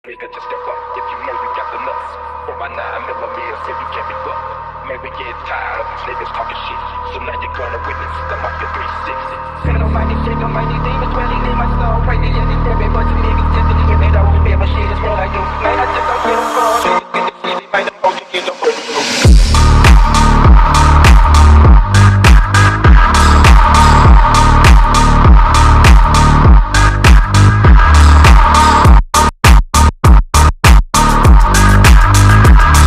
Nigga, just step up if you know you got the nuts. For my 9mm, if you can't be fucked. Man, we get tired of these niggas talking shit. So now you're gonna witness the Mafia 360. Send on my shit, on my demons dwelling in my soul. Crazy in this heavy, but you niggas just didn't hear me. Those bad, but shit is more like you. Man, I just don't give a fuck.